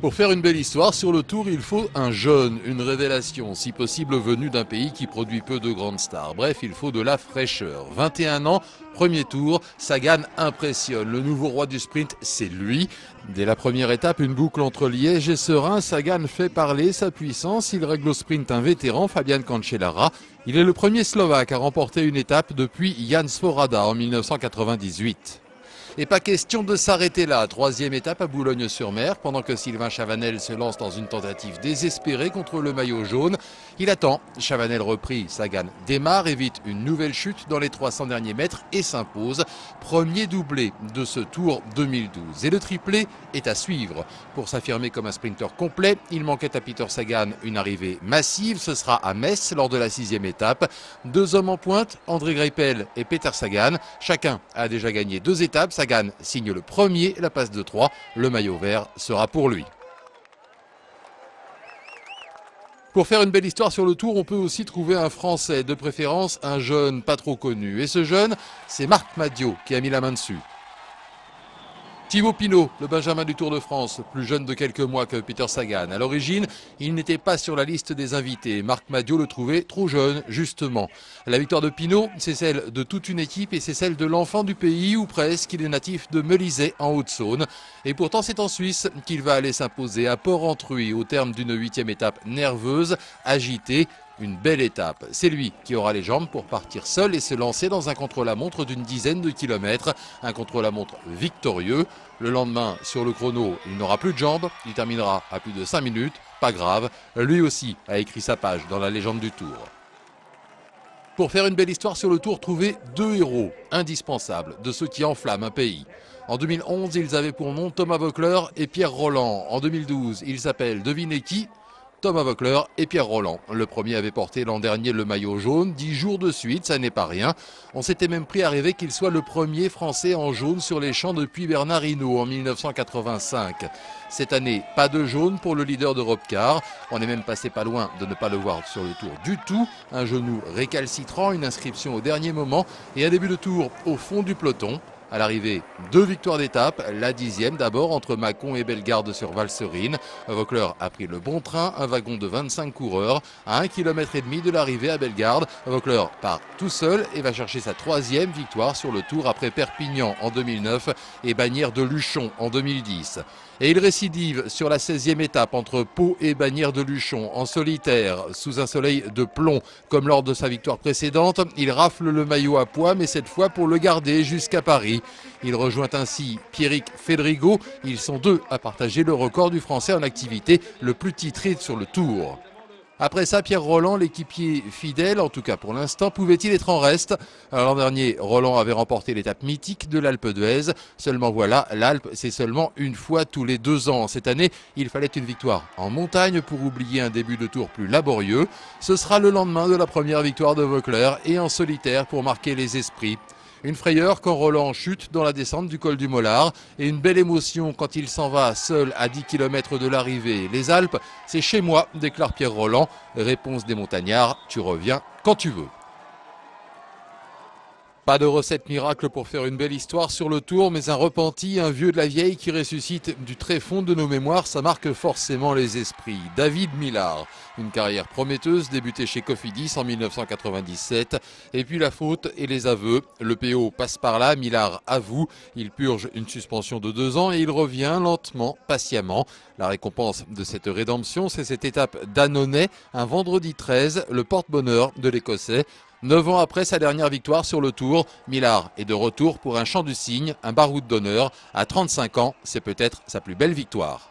Pour faire une belle histoire sur le Tour, il faut un jeune, une révélation, si possible venu d'un pays qui produit peu de grandes stars. Bref, il faut de la fraîcheur. 21 ans, premier tour, Sagan impressionne. Le nouveau roi du sprint, c'est lui. Dès la première étape, une boucle entre Liège et Serein, Sagan fait parler sa puissance. Il règle au sprint un vétéran, Fabian Cancellara. Il est le premier Slovaque à remporter une étape depuis Jan Svorada en 1998. Et pas question de s'arrêter là. Troisième étape à Boulogne-sur-Mer, pendant que Sylvain Chavanel se lance dans une tentative désespérée contre le maillot jaune. Il attend, Chavanel repris, Sagan démarre, évite une nouvelle chute dans les 300 derniers mètres et s'impose. Premier doublé de ce Tour 2012. Et le triplé est à suivre. Pour s'affirmer comme un sprinter complet, il manquait à Peter Sagan une arrivée massive. Ce sera à Metz lors de la 6e étape. Deux hommes en pointe, André Greipel et Peter Sagan. Chacun a déjà gagné 2 étapes. Sagan signe le premier, la passe de 3. Le maillot vert sera pour lui. Pour faire une belle histoire sur le Tour, on peut aussi trouver un Français, de préférence un jeune pas trop connu. Et ce jeune, c'est Marc Madiot qui a mis la main dessus. Thibaut Pinot, le Benjamin du Tour de France, plus jeune de quelques mois que Peter Sagan. À l'origine, il n'était pas sur la liste des invités. Marc Madiot le trouvait trop jeune, justement. La victoire de Pinot, c'est celle de toute une équipe et c'est celle de l'enfant du pays, ou presque. Il est natif de Melizet, en Haute-Saône. Et pourtant, c'est en Suisse qu'il va aller s'imposer à Port-Entruy, au terme d'une 8e étape nerveuse, agitée. Une belle étape. C'est lui qui aura les jambes pour partir seul et se lancer dans un contre-la-montre d'une dizaine de kilomètres. Un contre-la-montre victorieux. Le lendemain, sur le chrono, il n'aura plus de jambes. Il terminera à plus de 5 minutes. Pas grave. Lui aussi a écrit sa page dans la légende du Tour. Pour faire une belle histoire sur le Tour, trouvez 2 héros indispensables de ceux qui enflamment un pays. En 2011, ils avaient pour nom Thomas Voeckler et Pierre Rolland. En 2012, ils s'appellent devinez qui ? Thomas Voeckler et Pierre Rolland. Le premier avait porté l'an dernier le maillot jaune, 10 jours de suite, ça n'est pas rien. On s'était même pris à rêver qu'il soit le premier Français en jaune sur les champs depuis Bernard Hinault en 1985. Cette année, pas de jaune pour le leader d'Europecar. On est même passé pas loin de ne pas le voir sur le Tour du tout. Un genou récalcitrant, une inscription au dernier moment et un début de Tour au fond du peloton. À l'arrivée, 2 victoires d'étape, la 10e d'abord entre Mâcon et Bellegarde sur Valserine. Voeckler a pris le bon train, un wagon de 25 coureurs à 1,5 km de l'arrivée à Bellegarde. Voeckler part tout seul et va chercher sa 3e victoire sur le Tour après Perpignan en 2009 et Bagnères de Luchon en 2010. Et il récidive sur la 16e étape entre Pau et Bagnères de Luchon en solitaire, sous un soleil de plomb. Comme lors de sa victoire précédente, il rafle le maillot à pois, mais cette fois pour le garder jusqu'à Paris. Il rejoint ainsi Pierrick Fédrigo. Ils sont 2 à partager le record du Français en activité, le plus titré sur le Tour. Après ça, Pierre Rolland, l'équipier fidèle, en tout cas pour l'instant, pouvait-il être en reste? L'an dernier, Rolland avait remporté l'étape mythique de l'Alpe d'Huez. Seulement voilà, l'Alpe, c'est seulement une fois tous les 2 ans. Cette année, il fallait une victoire en montagne pour oublier un début de Tour plus laborieux. Ce sera le lendemain de la première victoire de Voeckler et en solitaire pour marquer les esprits. Une frayeur quand Rolland chute dans la descente du col du Mollard et une belle émotion quand il s'en va seul à 10 km de l'arrivée. Les Alpes, c'est chez moi, déclare Pierre Rolland. Réponse des montagnards, tu reviens quand tu veux. Pas de recette miracle pour faire une belle histoire sur le Tour, mais un repenti, un vieux de la vieille qui ressuscite du très fond de nos mémoires, ça marque forcément les esprits. David Millar, une carrière prometteuse débutée chez Cofidis en 1997, et puis la faute et les aveux. Le PO passe par là, Millar avoue, il purge une suspension de 2 ans et il revient lentement, patiemment. La récompense de cette rédemption, c'est cette étape d'Annonay, un vendredi 13, le porte-bonheur de l'Écossais. 9 ans après sa dernière victoire sur le Tour, Millar est de retour pour un chant du cygne, un baroud d'honneur. À 35 ans, c'est peut-être sa plus belle victoire.